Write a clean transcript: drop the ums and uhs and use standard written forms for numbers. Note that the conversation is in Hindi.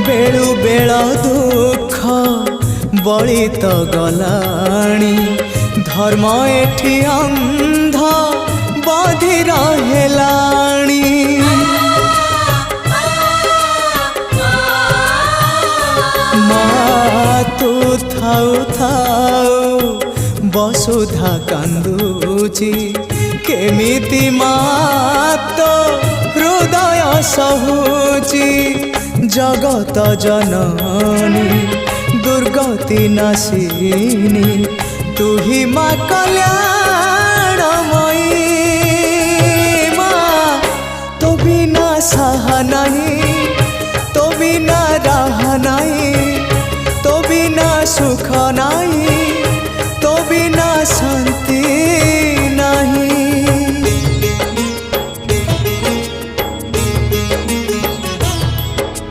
बेलु बेल दुख बड़ी तो गलाणी धर्म एठी अंध बधी रहेलाणी माँ तू थाउ थाउ वसुधा कांदुची केमिति माँ तो हृदय सहुची जगत जननी दुर्गति नाशिनी तू ही माँ कल्याणमयी माँ तो बिना सहा नहीं तो बिना